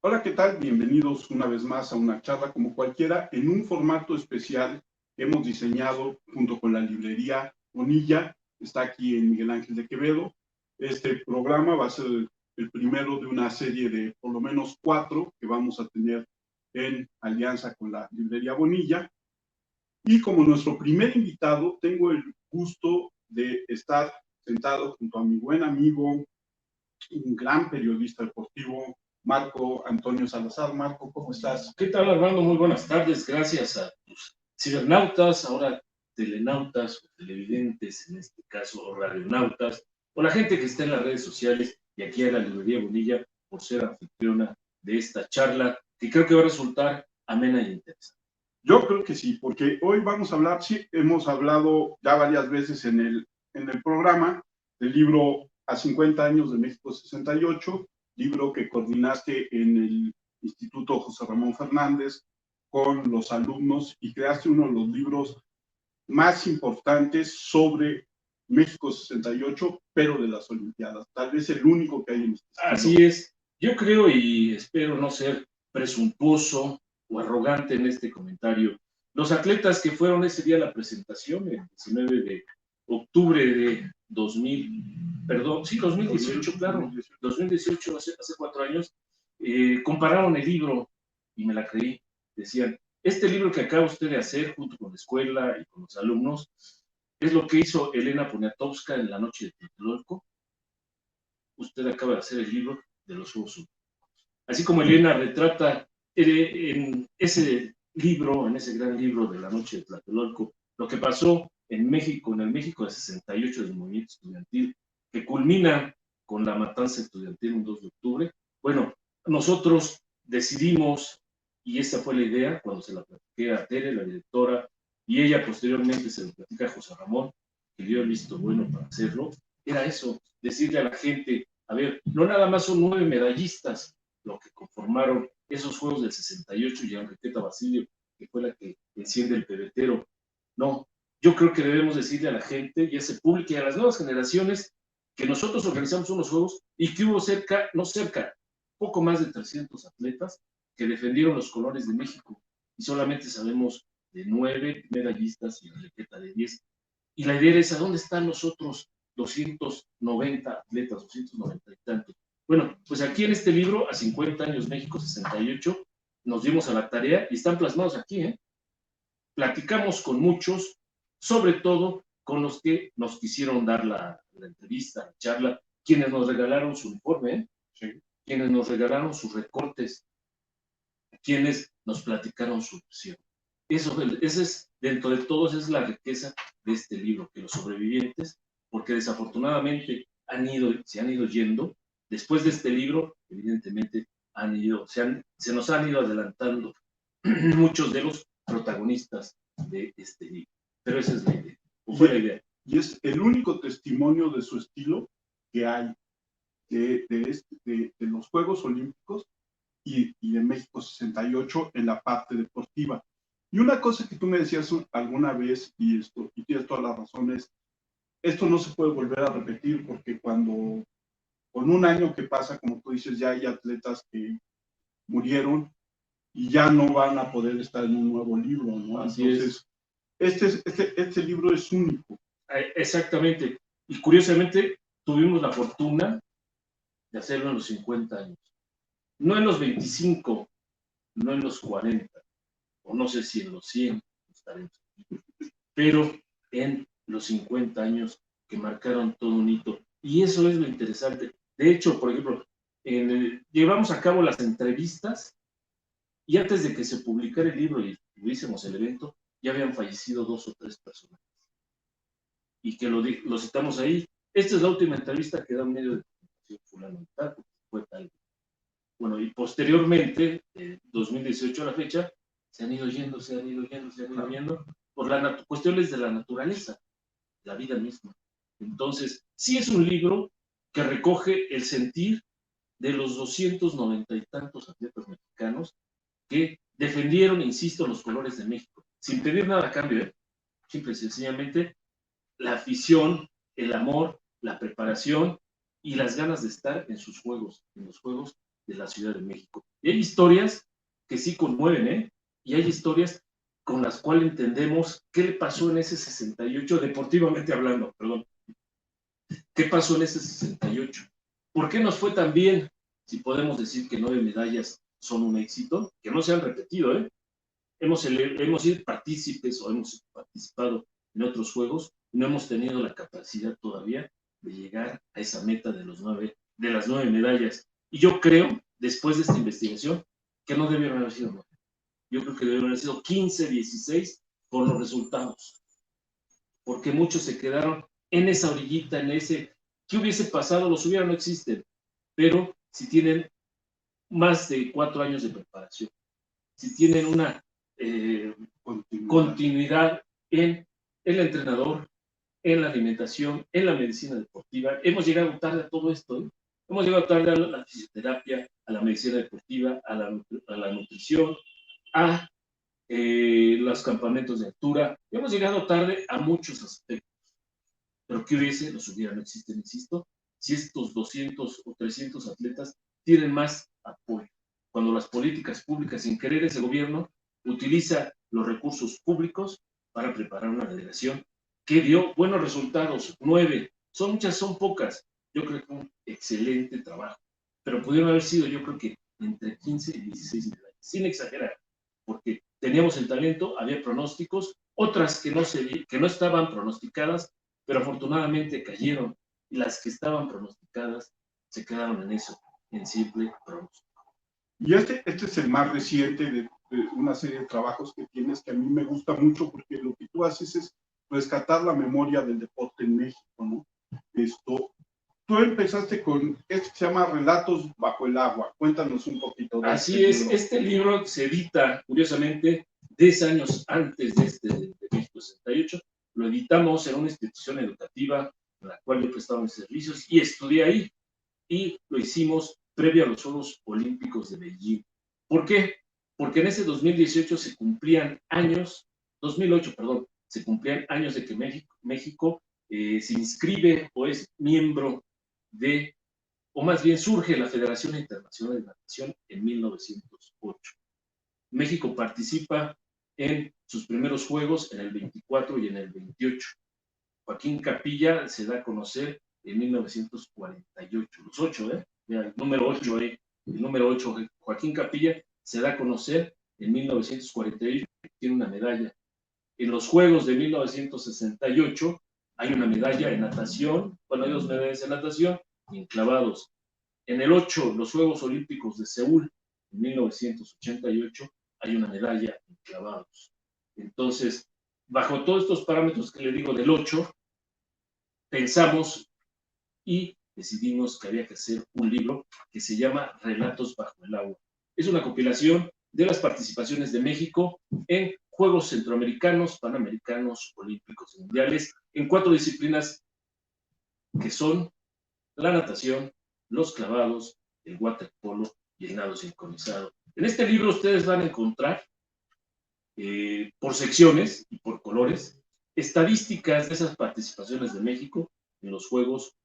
Hola, ¿qué tal? Bienvenidos una vez más a una charla como cualquiera en un formato especial que hemos diseñado junto con la librería Bonilla. Está aquí en Miguel Ángel de Quevedo. Este programa va a ser el primero de una serie de por lo menos 4 que vamos a tener en alianza con la librería Bonilla. Y como nuestro primer invitado, tengo el gusto de estar sentado junto a mi buen amigo, un gran periodista deportivo, Marco Antonio Salazar. Marco, ¿cómo estás? ¿Qué tal, Armando? Muy buenas tardes. Gracias a tus cibernautas, ahora telenautas o televidentes, en este caso, o radionautas, o la gente que está en las redes sociales y aquí a la librería Bonilla por ser anfitriona de esta charla que creo que va a resultar amena y interesante. Yo creo que sí, porque hoy vamos a hablar, sí, hemos hablado ya varias veces en el programa del libro A 50 años de México 68, libro que coordinaste en el Instituto José Ramón Fernández con los alumnos y creaste uno de los libros más importantes sobre México 68, pero de las Olimpiadas. Tal vez el único que hay en este estilo. Así es. Yo creo y espero no ser presuntuoso o arrogante en este comentario. Los atletas que fueron ese día a la presentación, el 19 de octubre de 2018, claro, 2018, hace 4 años, compararon el libro y me la creí. Decían, este libro que acaba usted de hacer junto con la escuela y con los alumnos es lo que hizo Elena Poniatowska en la noche de Tlatelolco. Usted acaba de hacer el libro de los Juegos Olímpicos. Así como Elena retrata en ese libro, en ese gran libro de la noche de Tlatelolco, lo que pasó en México, en el México de 68 del movimiento estudiantil, que culmina con la matanza estudiantil un 2 de octubre. Bueno, nosotros decidimos, y esa fue la idea, cuando se la platiqué a Tere, la directora, y ella posteriormente se lo platica a José Ramón, que dio el visto bueno para hacerlo, era eso, decirle a la gente, a ver, no nada más son 9 medallistas lo que conformaron esos Juegos del 68 y Enriqueta Basilio, que fue la que enciende el pebetero. No, yo creo que debemos decirle a la gente y a ese público y a las nuevas generaciones que nosotros organizamos unos Juegos y que hubo poco más de 300 atletas que defendieron los colores de México y solamente sabemos de 9 medallistas y Enriqueta de 10. Y la idea era esa, ¿dónde están los otros 290 atletas, 290 y tantos? Bueno, pues aquí en este libro, a 50 años México 68, nos dimos a la tarea y están plasmados aquí, ¿eh? Platicamos con muchos, sobre todo con los que nos quisieron dar la entrevista, la charla, quienes nos regalaron su uniforme, ¿eh? Sí. Quienes nos regalaron sus recortes, quienes nos platicaron su opción. Ese es, dentro de todos, es la riqueza de este libro, que los sobrevivientes, porque desafortunadamente se han ido yendo, después de este libro, evidentemente, se nos han ido adelantando muchos de los protagonistas de este libro. Pero esa es la idea, o fue la idea. Y es el único testimonio de su estilo que hay de los Juegos Olímpicos y de México 68 en la parte deportiva. Y una cosa que tú me decías alguna vez, y tienes todas las razones, esto no se puede volver a repetir porque cuando, con un año que pasa, como tú dices, ya hay atletas que murieron y ya no van a poder estar en un nuevo libro, ¿no? Así entonces, este libro es único. Exactamente. Y curiosamente, tuvimos la fortuna de hacerlo en los 50 años. No en los 25, no en los 40, o no sé si en los 100 estaremos, pero en los 50 años que marcaron todo un hito. Y eso es lo interesante. De hecho, por ejemplo, llevamos a cabo las entrevistas y antes de que se publicara el libro y tuviésemos el evento, ya habían fallecido 2 o 3 personas. Y que lo citamos ahí. Esta es la última entrevista que da un medio de comunicación fulano y tal, porque fue tal. Bueno, y posteriormente, 2018 a la fecha, se han ido yendo por cuestiones de la naturaleza, la vida misma. Entonces, sí es un libro que recoge el sentir de los 290 y tantos atletas mexicanos que defendieron, insisto, los colores de México, sin pedir nada a cambio, ¿eh? Simple y sencillamente la afición, el amor, la preparación y las ganas de estar en sus juegos, en los Juegos de la Ciudad de México. Y hay historias que sí conmueven, ¿eh? Y hay historias con las cuales entendemos qué le pasó en ese 68, deportivamente hablando, perdón. ¿Qué pasó en ese 68? ¿Por qué nos fue tan bien? Si podemos decir que 9 medallas son un éxito, que no se han repetido, ¿eh? Hemos sido partícipes o hemos participado en otros juegos, no hemos tenido la capacidad todavía de llegar a esa meta de las 9 medallas. Y yo creo, después de esta investigación, que no debieron haber sido 9. Yo creo que debieron haber sido 15, 16 por los resultados. Porque muchos se quedaron en esa orillita, en ese, ¿qué hubiese pasado? Los hubiera no existen. Pero si tienen más de 4 años de preparación, si tienen una continuidad en el entrenador, en la alimentación, en la medicina deportiva. Hemos llegado tarde a todo esto, ¿eh? Hemos llegado tarde a la fisioterapia, a la medicina deportiva, a la nutrición, a los campamentos de altura. Hemos llegado tarde a muchos aspectos. Pero ¿qué hubiese? Los hubiera no existen, insisto, si estos 200 o 300 atletas tienen más apoyo. Cuando las políticas públicas, sin querer ese gobierno, utiliza los recursos públicos para preparar una delegación que dio buenos resultados, 9. Son muchas, son pocas. Yo creo que fue un excelente trabajo. Pero pudieron haber sido, yo creo que entre 15 y 16 medallas, sin exagerar, porque teníamos el talento, había pronósticos, otras que no estaban pronosticadas, pero afortunadamente cayeron, y las que estaban pronosticadas se quedaron en eso, en simple pronóstico. Y este es el más reciente de una serie de trabajos que tienes que a mí me gusta mucho, porque lo que tú haces es rescatar la memoria del deporte en México, ¿no? Tú empezaste con esto que se llama Relatos bajo el agua. Cuéntanos un poquito de Así es, libro. Este libro se edita, curiosamente, 10 años antes de México 68. Lo editamos en una institución educativa en la cual yo prestaba mis servicios y estudié ahí. Y lo hicimos previo a los Juegos Olímpicos de Beijing. ¿Por qué? Porque en ese 2018 se cumplían años, 2008, perdón, se cumplían años de que México se inscribe o es miembro de, o más bien surge la Federación Internacional de Natación en 1908. México participa en sus primeros Juegos en el 24 y en el 28. Joaquín Capilla se da a conocer en 1948, los 8, el número 8, el número 8, Joaquín Capilla se da a conocer en 1948, tiene una medalla. En los Juegos de 1968 hay una medalla en natación, bueno, hay 2 medallas en natación y en clavados. En el 8, los Juegos Olímpicos de Seúl, en 1988, hay una medalla en clavados. Entonces, bajo todos estos parámetros que le digo del 8, pensamos y decidimos que había que hacer un libro que se llama Relatos bajo el agua. Es una compilación de las participaciones de México en Juegos Centroamericanos, Panamericanos, Olímpicos y Mundiales, en 4 disciplinas que son la natación, los clavados, el waterpolo y el nado sincronizado. En este libro ustedes van a encontrar, por secciones y por colores, estadísticas de esas participaciones de México en los Juegos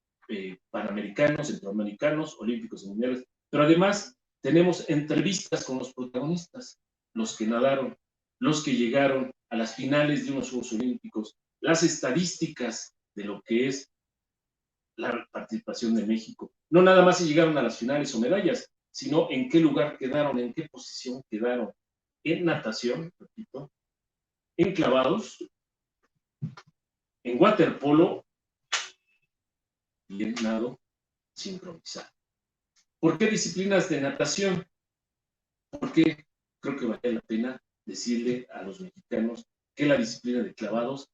Panamericanos, Centroamericanos, Olímpicos y Mundiales, pero además tenemos entrevistas con los protagonistas, los que nadaron, los que llegaron a las finales de unos Juegos Olímpicos, las estadísticas de lo que es la participación de México. No nada más si llegaron a las finales o medallas, sino en qué lugar quedaron, en qué posición quedaron, en natación, repito, en clavados, en waterpolo y en nado sincronizado. ¿Por qué disciplinas de natación? Porque creo que vale la pena decirle a los mexicanos que la disciplina de clavados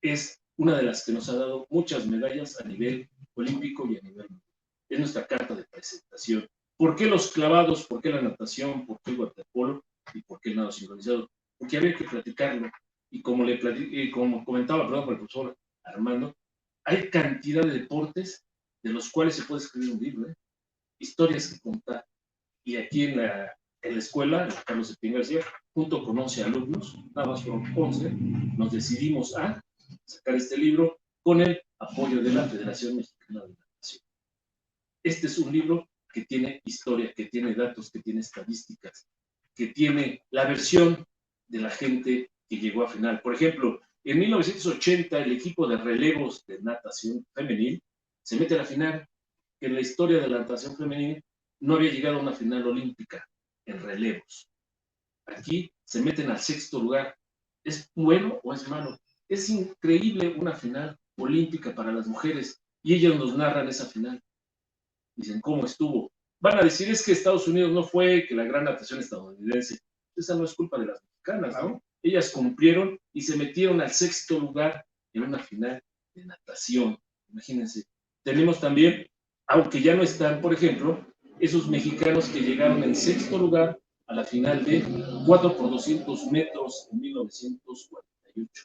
es una de las que nos ha dado muchas medallas a nivel olímpico y a nivel mundial. Es nuestra carta de presentación. ¿Por qué los clavados? ¿Por qué la natación? ¿Por qué el waterpolo? ¿Y por qué el nado sincronizado? Porque había que platicarlo. Y como comentaba, perdón, con el profesor Armando, hay cantidad de deportes de los cuales se puede escribir un libro, historias que contar. Y aquí en la escuela, en Carlos Septién García, junto con 11 alumnos, nada más fueron 11, nos decidimos a sacar este libro con el apoyo de la Federación Mexicana de Natación. Este es un libro que tiene historia, que tiene datos, que tiene estadísticas, que tiene la versión de la gente que llegó a final. Por ejemplo, en 1980 el equipo de relevos de natación femenil se mete a la final, que en la historia de la natación femenil no había llegado a una final olímpica en relevos. Aquí se meten al 6º lugar. ¿Es bueno o es malo? Es increíble una final olímpica para las mujeres y ellas nos narran esa final. Dicen, ¿cómo estuvo? Van a decir, es que Estados Unidos no fue, que la gran natación estadounidense. Esa no es culpa de las mexicanas, ¿no? Ellas cumplieron y se metieron al 6º lugar en una final de natación. Imagínense. Tenemos también, aunque ya no están, por ejemplo, esos mexicanos que llegaron en 6º lugar a la final de 4x200 metros en 1948.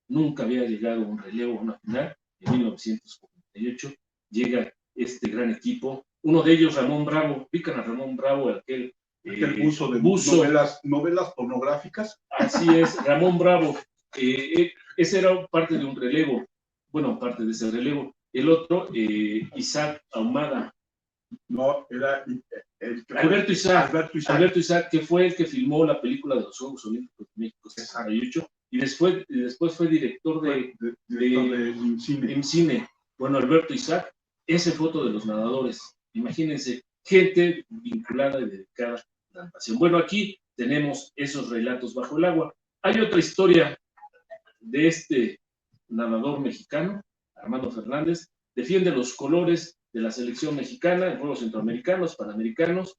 Nunca había llegado un relevo a una final. En 1948 llega este gran equipo. Uno de ellos, Ramón Bravo. Pican a Ramón Bravo, aquel buzo de novelas pornográficas. Así es, Ramón Bravo. Ese era parte de un relevo. Bueno, parte de ese relevo. El otro, Isaac Ahumada. No, era Alberto Isaac, que fue el que filmó la película de los Juegos Olímpicos de México 68, y después fue director de IMCINE. Bueno, Alberto Isaac, ese foto de los nadadores. Imagínense, gente vinculada y dedicada a la natación. Bueno, aquí tenemos esos relatos bajo el agua. Hay otra historia de este nadador mexicano, Armando Fernández, defiende los colores de la selección mexicana en Juegos Centroamericanos, Panamericanos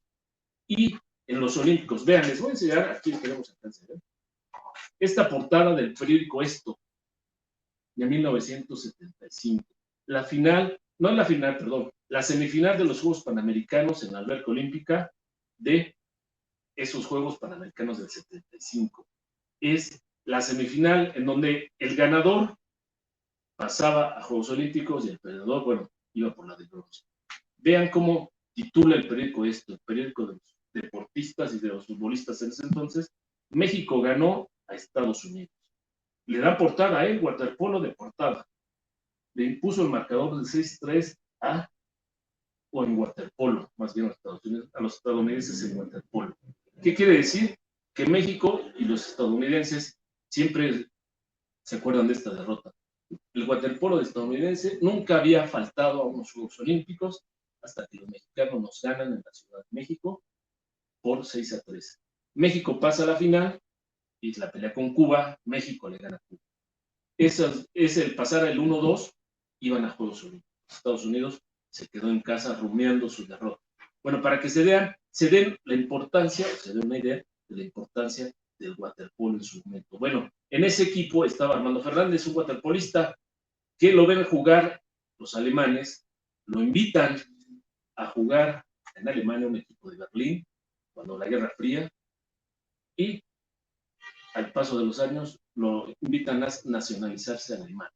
y en los Olímpicos. Vean, les voy a enseñar, aquí tenemos alcance, ¿eh? Esta portada del periódico Esto, de 1975. La final, no la final, perdón, la semifinal de los Juegos Panamericanos en la alberca olímpica de esos Juegos Panamericanos del 75. Es la semifinal en donde el ganador pasaba a Juegos Olímpicos y el perdedor, bueno, iba por la de bronce. Vean cómo titula el periódico Esto, el periódico de los deportistas y de los futbolistas en ese entonces. México ganó a Estados Unidos. Le da portada a él, waterpolo de portada. Le impuso el marcador del 6-3 o en waterpolo, más bien a los estadounidenses en waterpolo. ¿Qué quiere decir? Que México y los estadounidenses siempre se acuerdan de esta derrota. El waterpolo estadounidense nunca había faltado a unos Juegos Olímpicos hasta que los mexicanos nos ganan en la Ciudad de México por 6-3. México pasa a la final y la pelea con Cuba, México le gana a Cuba. Es el pasar al 1-2, iban a Juegos Olímpicos. Estados Unidos se quedó en casa rumiando su derrota. Bueno, para que se den la importancia, o se den una idea de la importancia del waterpolo en su momento. Bueno, en ese equipo estaba Armando Fernández, un waterpolista que lo ven jugar los alemanes, lo invitan a jugar en Alemania, un equipo de Berlín, cuando la Guerra Fría, y al paso de los años lo invitan a nacionalizarse alemán.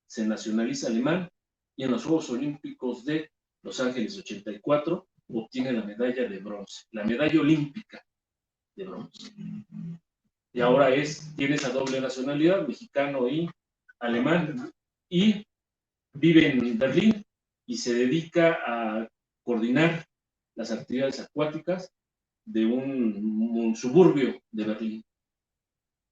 Se nacionaliza alemán y en los Juegos Olímpicos de Los Ángeles 84 obtiene la medalla de bronce, la medalla olímpica de bronce. Y ahora tiene esa doble nacionalidad, mexicano y alemán, y vive en Berlín y se dedica a coordinar las actividades acuáticas de un suburbio de Berlín.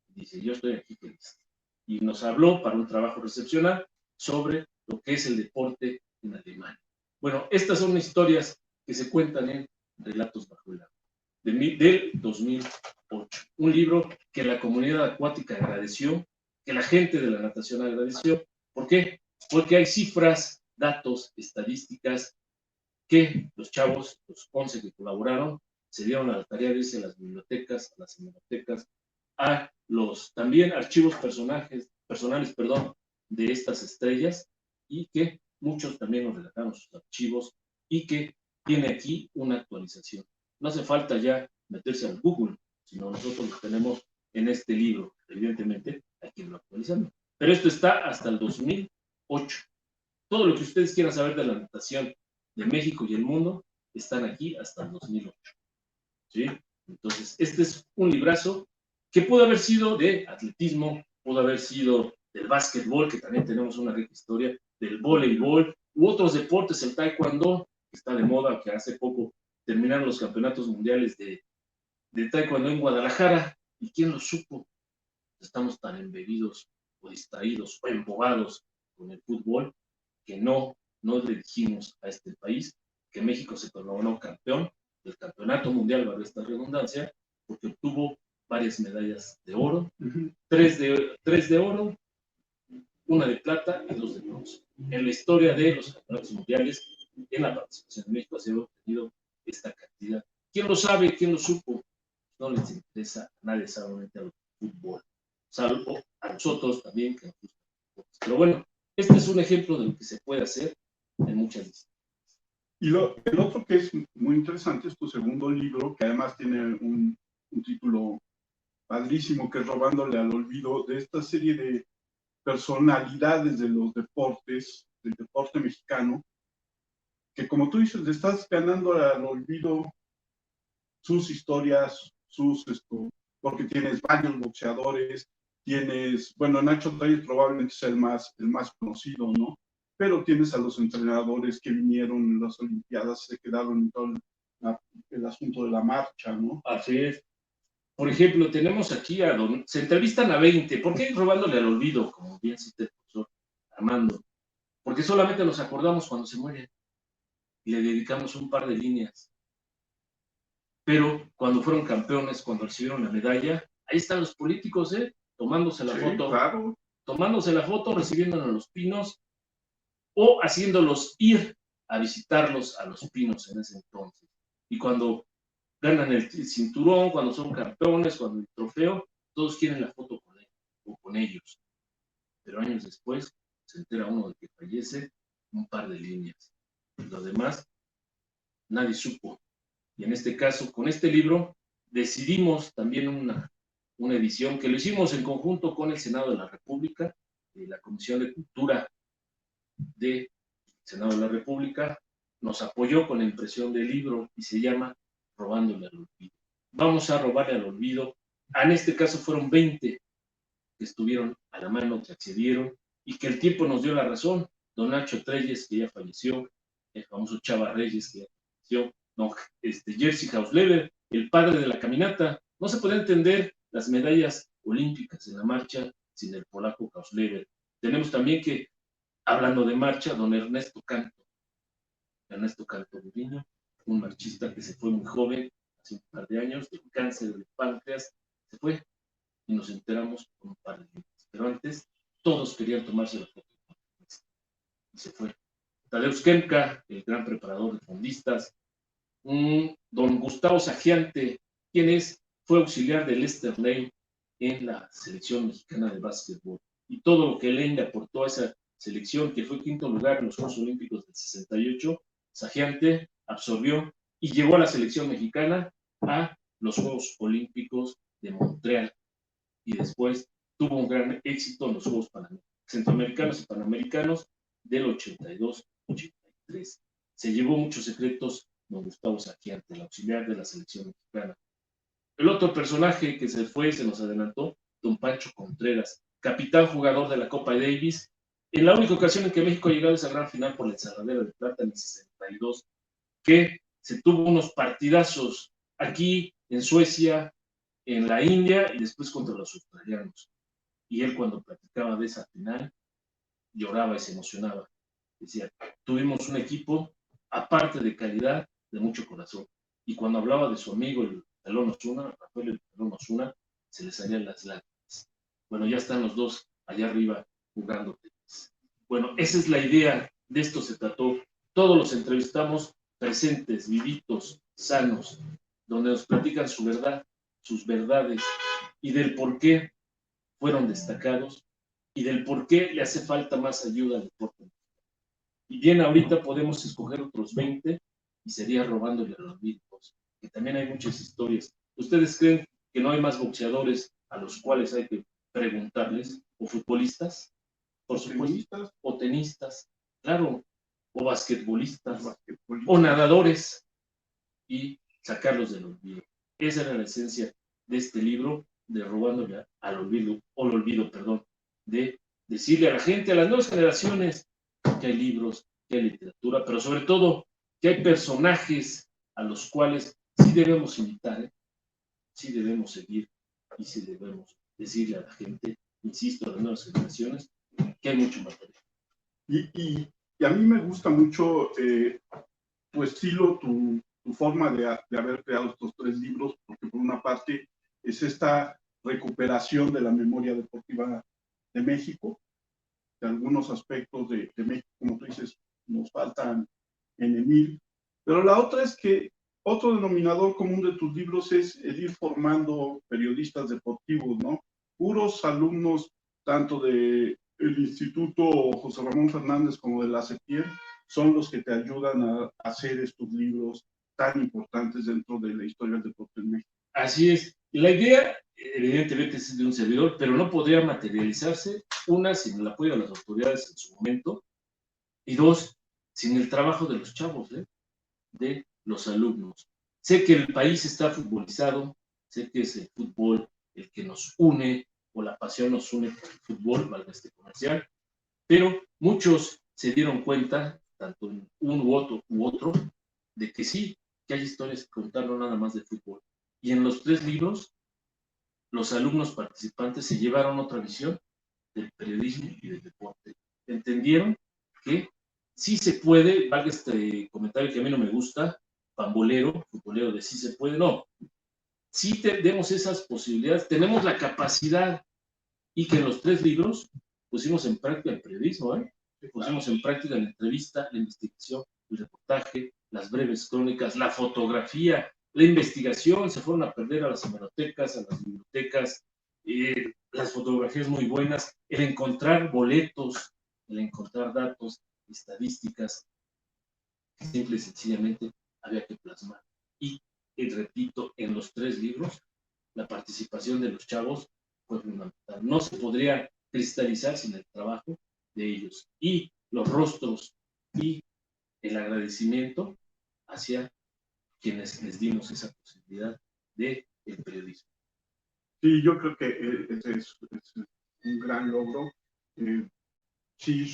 Dice, yo estoy aquí feliz. Y nos habló para un trabajo recepcional sobre lo que es el deporte en Alemania. Bueno, estas son historias que se cuentan en Relatos bajo el agua, del 2008. Un libro que la comunidad acuática agradeció, que la gente de la natación agradeció. ¿Por qué? Porque hay cifras, datos, estadísticas que los chavos, los 11 que colaboraron, se dieron a la tarea de irse a las bibliotecas, a las hemerotecas, a los también archivos personales, de estas estrellas, y que muchos también nos relataron sus archivos y que tiene aquí una actualización. No hace falta ya meterse al Google, sino nosotros lo tenemos en este libro. Evidentemente hay que irlo actualizando. Pero esto está hasta el 2008. Todo lo que ustedes quieran saber de la natación de México y el mundo están aquí hasta el 2008. ¿Sí? Entonces, este es un librazo que pudo haber sido de atletismo, pudo haber sido del básquetbol, que también tenemos una rica historia, del voleibol, u otros deportes, el taekwondo, que está de moda, que hace poco terminaron los campeonatos mundiales de taekwondo en Guadalajara. ¿Y quién lo supo? Estamos tan embebidos o distraídos o embobados con el fútbol que no le dijimos a este país que México se coronó campeón del campeonato mundial, valga esta redundancia, porque obtuvo varias medallas de oro, tres de oro, una de plata y 2 de bronce. En la historia de los campeonatos mundiales, en la participación de México se ha obtenido esta cantidad. ¿Quién lo sabe? ¿Quién lo supo? No les interesa a nadie solamente al fútbol, salvo a nosotros también que nos gusta el fútbol. Pero bueno, este es un ejemplo de lo que se puede hacer en muchas disciplinas. Y el otro que es muy interesante es tu segundo libro, que además tiene un título padrísimo, que es Robándole al olvido, de esta serie de personalidades de los deportes, del deporte mexicano, que como tú dices, le estás ganando al olvido sus historias, porque tienes varios boxeadores, bueno, Nacho Treyes probablemente es el más conocido, ¿no? Pero tienes a los entrenadores que vinieron en las Olimpiadas, se quedaron en todo el asunto de la marcha, ¿no? Así es. Por ejemplo, tenemos aquí se entrevistan a 20. ¿Por qué robándole al olvido? Como bien cita el profesor Armando. Porque solamente nos acordamos cuando se mueren y le dedicamos un par de líneas. Pero cuando fueron campeones, cuando recibieron la medalla, ahí están los políticos, tomándose la foto. Claro. Tomándose la foto, recibiéndola en los pinos o haciéndolos ir a visitarlos a los pinos en ese entonces. Y cuando ganan el cinturón, cuando son campeones, cuando el trofeo, todos quieren la foto con él o con ellos. Pero años después se entera uno de que fallece, un par de líneas. Lo demás, nadie supo. Y en este caso, con este libro, decidimos también una edición que lo hicimos en conjunto con el Senado de la República, la Comisión de Cultura del Senado de la República, nos apoyó con la impresión del libro y se llama Robándole al olvido. Vamos a robarle al olvido. En este caso fueron 20 que estuvieron a la mano, que accedieron y que el tiempo nos dio la razón. Don Nacho Treyes, que ya falleció, el famoso Chava Reyes, que ya falleció, no, Jerzy Hausleber, el padre de la caminata. No se puede entender las medallas olímpicas en la marcha sin el polaco Hausleber. Tenemos también que, hablando de marcha, don Ernesto Canto Budiño, un marchista que se fue muy joven, hace un par de años, de cáncer de páncreas, se fue y nos enteramos con un par de días. Pero antes, todos querían tomarse la foto y se fue. Tadeusz Kemka, el gran preparador de fondistas, don Gustavo Sagiante, quien fue auxiliar de Lester Lane en la selección mexicana de básquetbol. Y todo lo que Lane le aportó a esa selección, que fue quinto lugar en los Juegos Olímpicos del 68, Sagiante absorbió y llevó a la selección mexicana a los Juegos Olímpicos de Montreal. Y después tuvo un gran éxito en los Juegos Centroamericanos y Panamericanos del 82-83. Se llevó muchos secretos don Gustavo Sagiante, el auxiliar de la selección mexicana. El otro personaje que se fue, se nos adelantó, don Pancho Contreras, capitán jugador de la Copa Davis, en la única ocasión en que México ha llegado a esa gran final por la Encerradera de Plata en el 62, que se tuvo unos partidazos aquí en Suecia, en la India y después contra los australianos. Y él, cuando platicaba de esa final, lloraba y se emocionaba. Decía, tuvimos un equipo, aparte de calidad, de mucho corazón. Y cuando hablaba de su amigo, el Pelón Osuna, Rafael el Pelón Osuna, se le salían las lágrimas. Bueno, ya están los dos allá arriba jugando tenis. Bueno, esa es la idea, de esto se trató. Todos los entrevistamos presentes, vivitos, sanos, donde nos platican su verdad, sus verdades y del por qué fueron destacados y del por qué le hace falta más ayuda al deporte. Y bien, ahorita podemos escoger otros 20 y sería robándole a los mismos, que también hay muchas historias. ¿Ustedes creen que no hay más boxeadores a los cuales hay que preguntarles? ¿O futbolistas? Por supuesto. ¿O tenistas? Claro. ¿O basquetbolistas? ¿O nadadores? Y sacarlos del olvido. Esa era la esencia de este libro, de Robándole al olvido, de decirle a la gente, a las nuevas generaciones, que hay libros, que hay literatura, pero sobre todo que hay personajes a los cuales sí debemos imitar, sí debemos seguir y sí debemos decirle a la gente, insisto, a las nuevas generaciones, que hay mucho material. Y a mí me gusta mucho tu estilo, tu forma de haber creado estos 3 libros, porque por una parte es esta recuperación de la memoria deportiva de México, de algunos aspectos de México, como tú dices, nos faltan en el 1000, pero la otra es que otro denominador común de tus libros es el ir formando periodistas deportivos, ¿no? Puros alumnos, tanto del Instituto José Ramón Fernández como de la CEPIER, son los que te ayudan a hacer estos libros tan importantes dentro de la historia del deporte en México. Así es. La idea, evidentemente, es de un servidor, pero no podría materializarse, una, sin el apoyo de las autoridades en su momento, y dos, sin el trabajo de los chavos, de los alumnos. Sé que el país está futbolizado, sé que es el fútbol el que nos une, o la pasión nos une por el fútbol, valga este comercial, pero muchos se dieron cuenta, tanto en un u otro, de que sí, que hay historias que contar no nada más de fútbol. Y en los 3 libros, los alumnos participantes se llevaron otra visión del periodismo y del deporte. Entendieron que sí se puede, valga este comentario que a mí no me gusta, pambolero, futbolero de sí se puede, no. Sí tenemos esas posibilidades, tenemos la capacidad, y que en los 3 libros pusimos en práctica el periodismo, pusimos en práctica la entrevista, la investigación, el reportaje, las breves crónicas, la fotografía, la investigación, se fueron a perder a las hemerotecas, a las bibliotecas, las fotografías muy buenas, el encontrar boletos, el encontrar datos, estadísticas, simple y sencillamente había que plasmar. Y repito, en los 3 libros, la participación de los chavos fue fundamental. No se podría cristalizar sin el trabajo de ellos. Y los rostros y el agradecimiento hacia quienes les dimos esa posibilidad de el periodismo. Sí, yo creo que ese es un gran logro. Sí,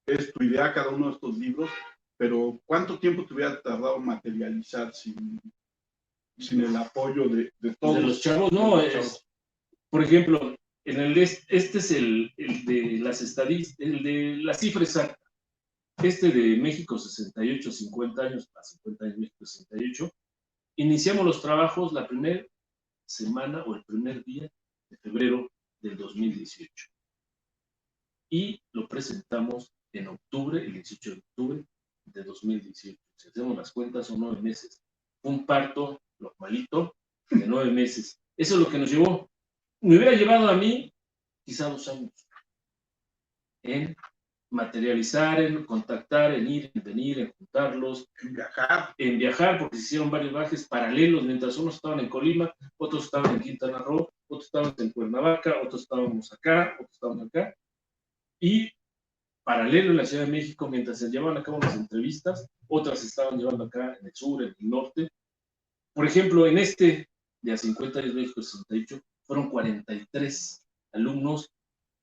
es tu idea cada uno de estos libros, pero ¿cuánto tiempo te hubiera tardado materializar sin el apoyo de todos? De los chavos, no, es, por ejemplo, este es el de las estadísticas, el de la cifra exacta. Este de México 68, 50 años, a 50 años México 68, iniciamos los trabajos la primera semana o el primer día de febrero del 2018. Y lo presentamos en octubre, el 18 de octubre de 2018. Si hacemos las cuentas, son 9 meses. Un parto normalito de 9 meses. Eso es lo que nos llevó. Me hubiera llevado a mí quizá 2 años en materializar, en contactar, en ir, en venir, en juntarlos, en viajar, porque se hicieron varios viajes paralelos, mientras unos estaban en Colima, otros estaban en Quintana Roo, otros estaban en Cuernavaca, otros estábamos acá, otros estaban acá, y paralelo en la Ciudad de México, mientras se llevaban a cabo las entrevistas, otras se estaban llevando acá en el sur, en el norte. Por ejemplo, en este de a 50 años México 68, fueron 43 alumnos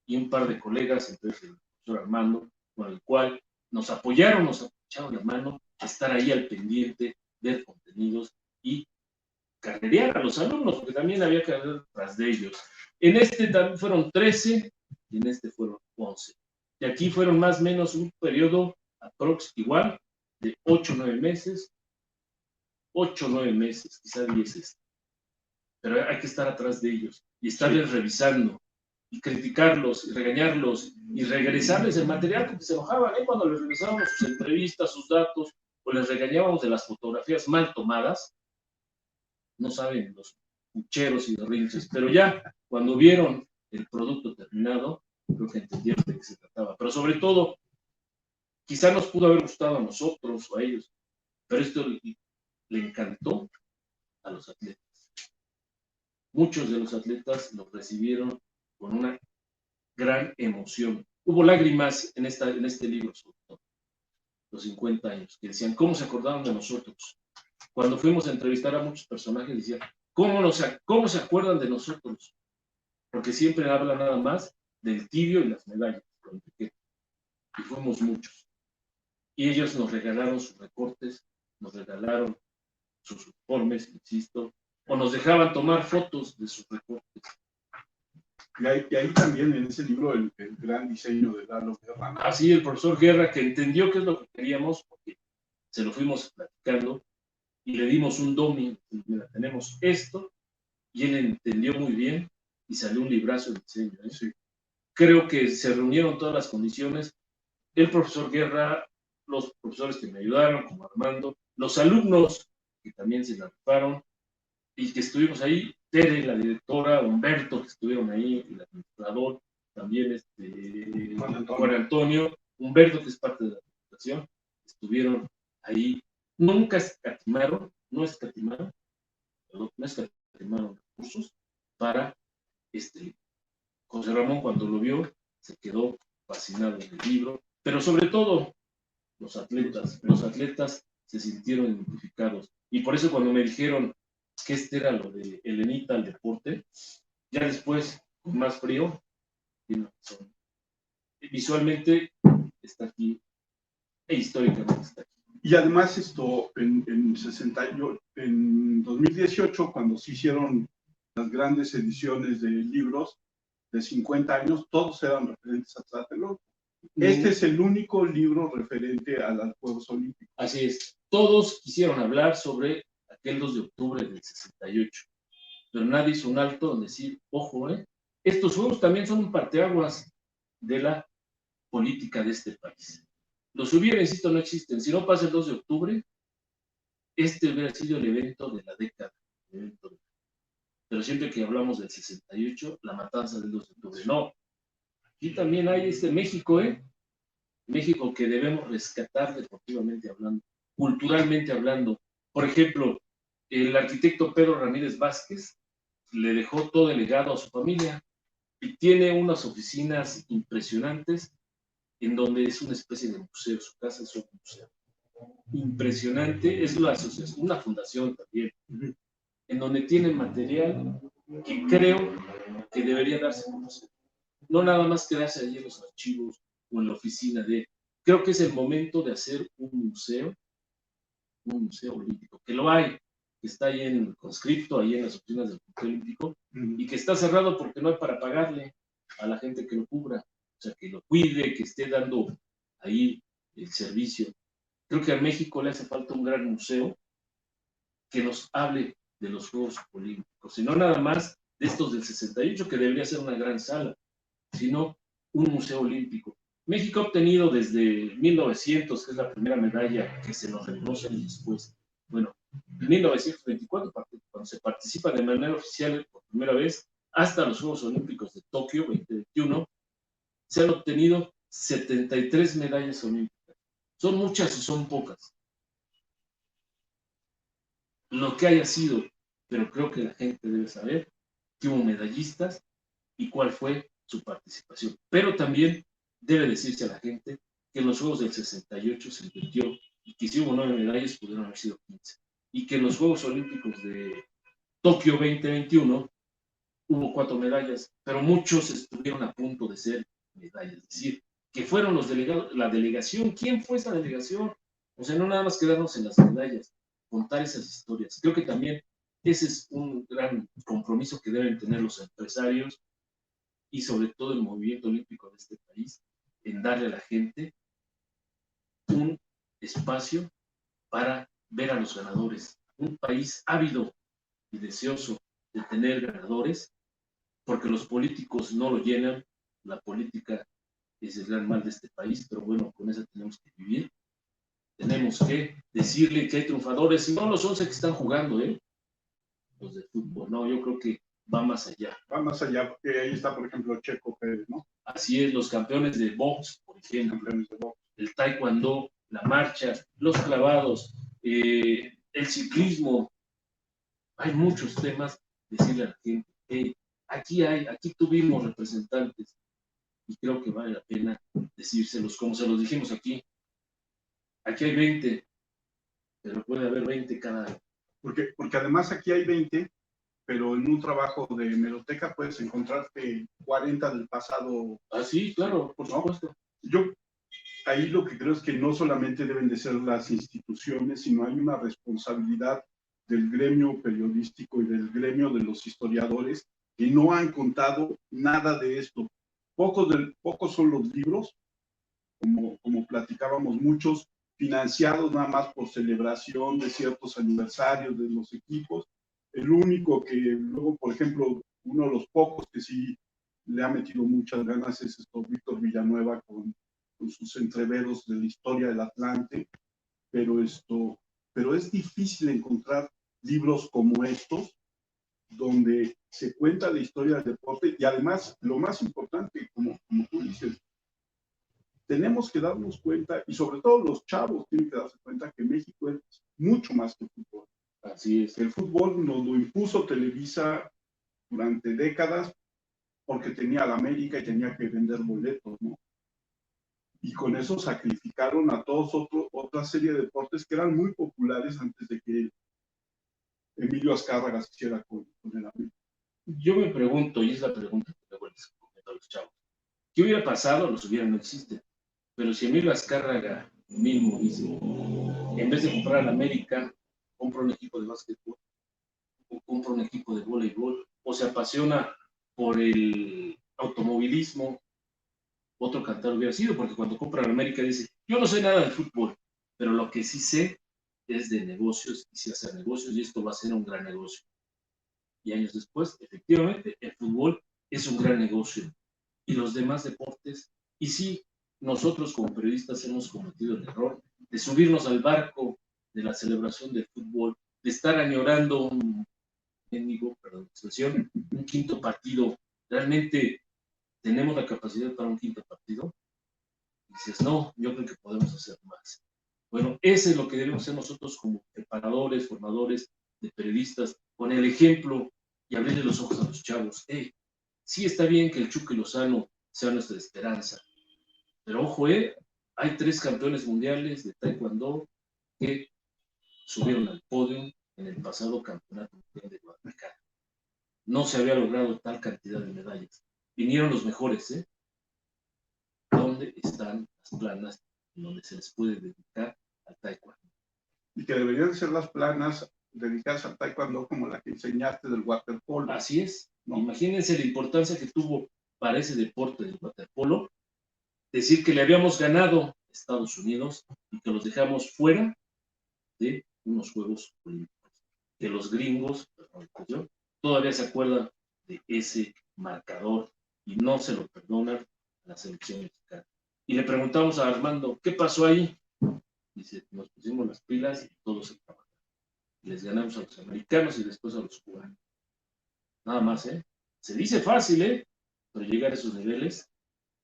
y un par de colegas, entonces el profesor Armando, con el cual nos apoyaron, nos echaron la mano a estar ahí al pendiente, ver contenidos y carrerear a los alumnos, porque también había que carrerar tras de ellos. En este también fueron 13 y en este fueron 11. Y aquí fueron más o menos un periodo aprox igual de 8 o 9 meses, 8 o 9 meses, quizá 10. Pero hay que estar atrás de ellos y estarles revisando y criticarlos y regañarlos y regresarles el material, porque se enojaban cuando les regresábamos sus entrevistas, sus datos, o les regañábamos de las fotografías mal tomadas. No saben los pucheros y berrinches, pero ya cuando vieron el producto terminado, creo que entendieron de qué se trataba. Pero sobre todo, quizá nos pudo haber gustado a nosotros o a ellos, pero esto le encantó a los atletas. Muchos de los atletas lo recibieron con una gran emoción. Hubo lágrimas en este libro, sobre todo, los 50 años, que decían, ¿cómo se acordaron de nosotros? Cuando fuimos a entrevistar a muchos personajes, decían, ¿cómo se acuerdan de nosotros? Porque siempre hablan nada más del tibio y las medallas, y fuimos muchos. Y ellos nos regalaron sus recortes nos regalaron sus uniformes, insisto, o nos dejaban tomar fotos de sus recortes. Y ahí también en ese libro el gran diseño de Lalo Guerra, ¿no? Así el profesor Guerra, que entendió qué es lo que queríamos, porque se lo fuimos platicando y le dimos un domi, mira, tenemos esto, y él entendió muy bien y salió un librazo de diseño. Sí. Creo que se reunieron todas las condiciones, el profesor Guerra, los profesores que me ayudaron, como Armando, los alumnos que también se la rifaron y que estuvimos ahí, Tere, la directora, Humberto, que estuvieron ahí, el administrador, también Juan Antonio, Humberto, que es parte de la administración, estuvieron ahí, nunca escatimaron recursos para este libro. José Ramón, cuando lo vio, se quedó fascinado en el libro, pero sobre todo los atletas se sintieron identificados. Y por eso cuando me dijeron que este era lo de Elenita al deporte, ya después, con más frío, visualmente está aquí, e históricamente está aquí. Y además esto, en 2018, cuando se hicieron las grandes ediciones de libros de 50 años, todos eran referentes a Tlatelolco. Este es el único libro referente a los Juegos Olímpicos. Así es. Todos quisieron hablar sobre aquel 2 de octubre del 68, pero nadie hizo un alto en decir, ojo, estos Juegos también son un parteaguas de la política de este país. Los hubiera, insisto, no existen. Si no pasa el 2 de octubre, este hubiera sido el evento de la década. Pero siempre que hablamos del 68, la matanza del 2 de octubre, no. Aquí también hay México, México que debemos rescatar deportivamente hablando, culturalmente hablando. Por ejemplo, el arquitecto Pedro Ramírez Vázquez le dejó todo el legado a su familia y tiene unas oficinas impresionantes en donde es una especie de museo, su casa es un museo. Impresionante, es la asociación, una fundación también, en donde tiene material que creo que debería darse a conocer. No nada más quedarse allí en los archivos o en la oficina de... Creo que es el momento de hacer un museo olímpico, que lo hay, que está ahí en el conscripto, ahí en las oficinas del Comité Olímpico, y que está cerrado porque no hay para pagarle a la gente que lo cubra, o sea, que lo cuide, que esté dando ahí el servicio. Creo que a México le hace falta un gran museo que nos hable de los Juegos Olímpicos, y no nada más de estos del 68, que debería ser una gran sala, sino un museo olímpico. México ha obtenido desde 1900, que es la primera medalla que se nos reconoce después. Bueno, en 1924, cuando se participa de manera oficial por primera vez, hasta los Juegos Olímpicos de Tokio 2021, se han obtenido 73 medallas olímpicas. Son muchas y son pocas. Lo que haya sido, pero creo que la gente debe saber que hubo medallistas y cuál fue su participación. Pero también debe decirse a la gente que en los Juegos del 68 se invirtió y que si hubo 9 medallas pudieron haber sido 15. Y que en los Juegos Olímpicos de Tokio 2021 hubo 4 medallas, pero muchos estuvieron a punto de ser medallas. Es decir, que fueron los delegados, la delegación. ¿Quién fue esa delegación? O sea, no nada más quedarnos en las medallas, contar esas historias. Creo que también ese es un gran compromiso que deben tener los empresarios y sobre todo el movimiento olímpico de este país, en darle a la gente un espacio para ver a los ganadores. Un país ávido y deseoso de tener ganadores, porque los políticos no lo llenan. La política es el gran mal de este país, pero bueno, con eso tenemos que vivir. Tenemos que decirle que hay triunfadores, y no los 11 que están jugando, los de fútbol. No, yo creo que va más allá. Va más allá, porque ahí está, por ejemplo, Checo Pérez, ¿no? Así es, los campeones de box, por ejemplo, Campeones de box, el taekwondo, la marcha, los clavados, el ciclismo. Hay muchos temas. Decirle a la gente, aquí tuvimos representantes, y creo que vale la pena decírselos, como se los dijimos aquí. Aquí hay 20, pero puede haber 20 cada año. Porque además aquí hay 20, pero en un trabajo de hemeroteca puedes encontrarte 40 del pasado. Ah, sí, claro, por supuesto. Yo ahí lo que creo es que no solamente deben de ser las instituciones, sino hay una responsabilidad del gremio periodístico y del gremio de los historiadores que no han contado nada de esto. Pocos son los libros, como platicábamos, muchos financiados nada más por celebración de ciertos aniversarios de los equipos. El único que luego, por ejemplo, uno de los pocos que sí le ha metido muchas ganas es Víctor Villanueva con sus entreveros de la historia del Atlante, pero es difícil encontrar libros como estos donde se cuenta la historia del deporte y además, lo más importante, como tú dices, tenemos que darnos cuenta, y sobre todo los chavos tienen que darse cuenta que México es mucho más que fútbol. Así es. El fútbol nos lo impuso Televisa durante décadas porque tenía a la América y tenía que vender boletos, ¿no? Y con eso sacrificaron a otra serie de deportes que eran muy populares antes de que Emilio Azcárraga se hiciera con el América. Yo me pregunto, y es la pregunta que luego les comento a los chavos, ¿qué hubiera pasado? Los hubiera no existen. Pero si Emilio Azcárraga mismo dice, en vez de comprar al América, compra un equipo de básquetbol, o compra un equipo de voleibol, o se apasiona por el automovilismo, otro cantar hubiera sido, porque cuando compra al América dice, yo no sé nada de fútbol, pero lo que sí sé es de negocios, y sé hacer negocios, y esto va a ser un gran negocio. Y años después, efectivamente, el fútbol es un gran negocio. Y los demás deportes, y sí, nosotros como periodistas hemos cometido el error de subirnos al barco de la celebración del fútbol, de estar añorando un quinto partido. Realmente tenemos la capacidad para un quinto partido. Y dices, no, yo creo que podemos hacer más. Bueno, ese es lo que debemos hacer nosotros como preparadores, formadores de periodistas, con el ejemplo y abrirle los ojos a los chavos. Sí está bien que el Chucky Lozano sea nuestra esperanza, pero ojo, hay 3 campeones mundiales de taekwondo que subieron al podio en el pasado campeonato mundial de Guadalajara. No se había logrado tal cantidad de medallas. Vinieron los mejores, ¿Dónde están las planas en donde se les puede dedicar al taekwondo? Y que deberían ser las planas dedicadas al taekwondo como la que enseñaste del waterpolo. Así es. ¿No? Imagínense la importancia que tuvo para ese deporte del waterpolo, decir que le habíamos ganado a Estados Unidos y que los dejamos fuera de unos Juegos Olímpicos. Que los gringos, todavía se acuerdan de ese marcador y no se lo perdonan a la selección mexicana. Y le preguntamos a Armando, ¿qué pasó ahí? Dice, nos pusimos las pilas y todos se trabajan. Les ganamos a los americanos y después a los cubanos. Nada más, Se dice fácil, pero llegar a esos niveles.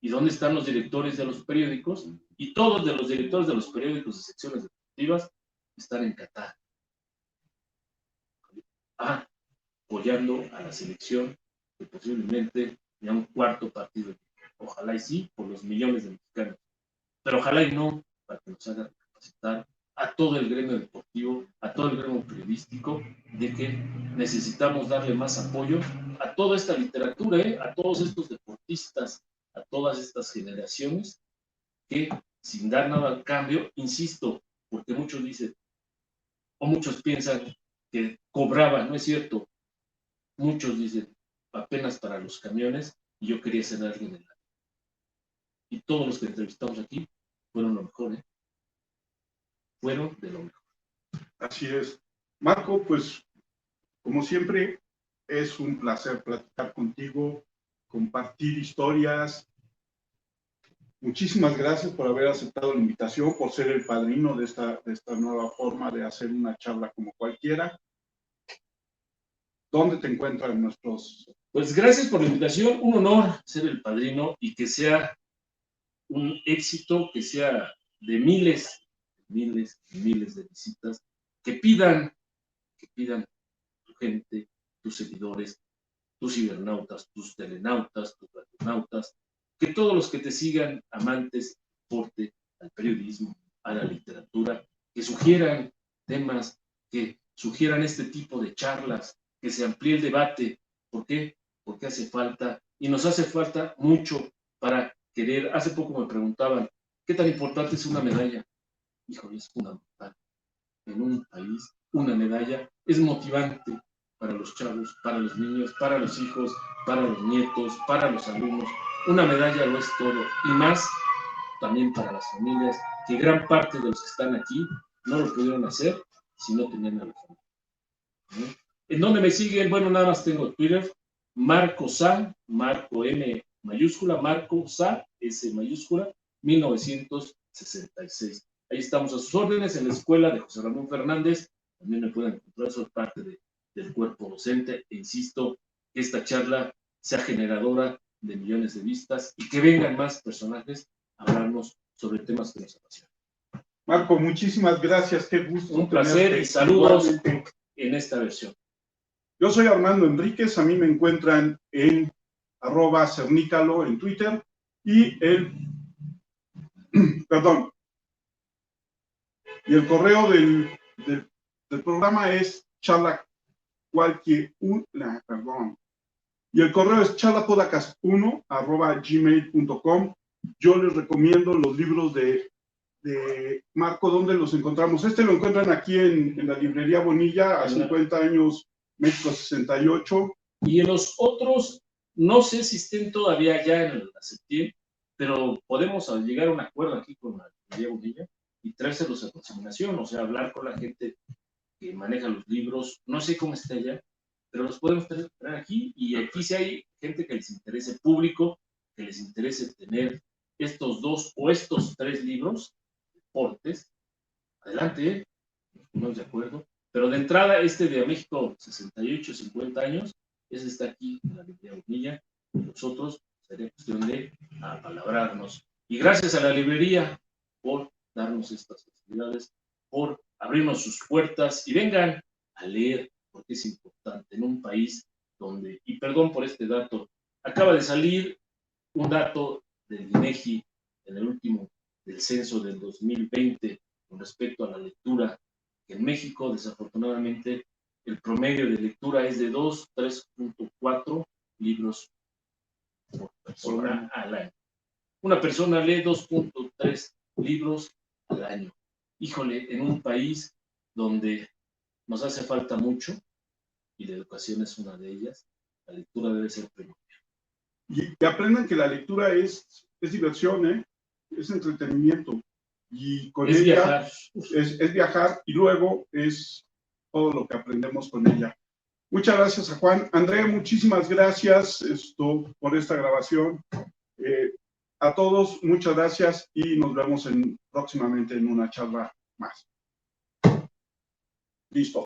¿Y dónde están los directores de los periódicos? Y todos de los directores de los periódicos de secciones deportivas están en Qatar. Apoyando a la selección que posiblemente ya un cuarto partido. Ojalá y sí, por los millones de mexicanos. Pero ojalá y no, para que nos haga capacitar a todo el gremio deportivo, a todo el gremio periodístico, de que necesitamos darle más apoyo a toda esta literatura, a todos estos deportistas, a todas estas generaciones, que sin dar nada al cambio, insisto, porque muchos dicen, o muchos piensan que cobraban, no es cierto, muchos dicen apenas para los camiones, y yo quería ser alguien en la... Y todos los que entrevistamos aquí fueron lo mejor, fueron de lo mejor. Así es. Marco, pues como siempre, es un placer platicar contigo, compartir historias. Muchísimas gracias por haber aceptado la invitación, por ser el padrino de esta nueva forma de hacer una charla como cualquiera. ¿Dónde te encuentran nuestros...? Pues gracias por la invitación, un honor ser el padrino y que sea un éxito, que sea de miles de visitas, que pidan tu gente, tus seguidores, tus cibernautas, tus telenautas, tus radionautas, que todos los que te sigan, amantes al deporte, al periodismo, a la literatura, que sugieran temas, que sugieran este tipo de charlas, que se amplíe el debate. ¿Por qué? Porque hace falta, y nos hace falta mucho para querer. Hace poco me preguntaban, ¿Qué tan importante es una medalla? Híjole, es fundamental. En un país, una medalla es motivante para los chavos, para los niños, para los hijos, para los nietos, para los alumnos. Una medalla lo es todo, y más también para las familias, que gran parte de los que están aquí no lo pudieron hacer si no tenían a la familia, ¿no? ¿En dónde me siguen? Bueno, nada más tengo Twitter, Marco Sa, Marco M mayúscula, Marco Sa, S mayúscula, 1966. Ahí estamos a sus órdenes en la escuela de José Ramón Fernández. También me pueden encontrar, soy parte del cuerpo docente. E insisto, que esta charla sea generadora de millones de vistas y que vengan más personajes a hablarnos sobre temas que nos apasionan. Marco, muchísimas gracias, qué gusto. Un placer y saludos igualmente en esta versión. Yo soy Armando Enríquez, a mí me encuentran en @cernícalo en Twitter y y el correo del programa es y el correo es charlapodcast1@gmail.com. Yo les recomiendo los libros de Marco. ¿Dónde los encontramos? Lo encuentran aquí en la librería Bonilla, a 50 años, México 68. Y en los otros, no sé si estén todavía ya en la septiembre, pero podemos llegar a un acuerdo aquí con la librería Bonilla y traérselos a consignación, o sea, hablar con la gente que maneja los libros. No sé cómo está allá, pero los podemos traer aquí, y aquí si hay gente que les interese, público, que les interese tener estos 2 o estos 3 libros, deportes, adelante, no de acuerdo. Pero de entrada, de México 68, 50 años, ese está aquí en la librería Bonilla. Nosotros sería cuestión de apalabrarnos. Y gracias a la librería por darnos estas facilidades, por abrirnos sus puertas, y vengan a leer, porque es importante en un país donde, y perdón por este dato, acaba de salir un dato del INEGI en el último del censo del 2020 con respecto a la lectura, que en México desafortunadamente el promedio de lectura es de 3.4 libros por persona al año. Una persona lee 2.3 libros al año. Híjole, en un país donde nos hace falta mucho, y la educación es una de ellas, la lectura debe ser primordial. Y que aprendan que la lectura es diversión, es entretenimiento. Y con es ella viajar. Es viajar, y luego es todo lo que aprendemos con ella. Muchas gracias a Juan. Andrea, muchísimas gracias por esta grabación. A todos, muchas gracias, y nos vemos próximamente en una charla más. Listo.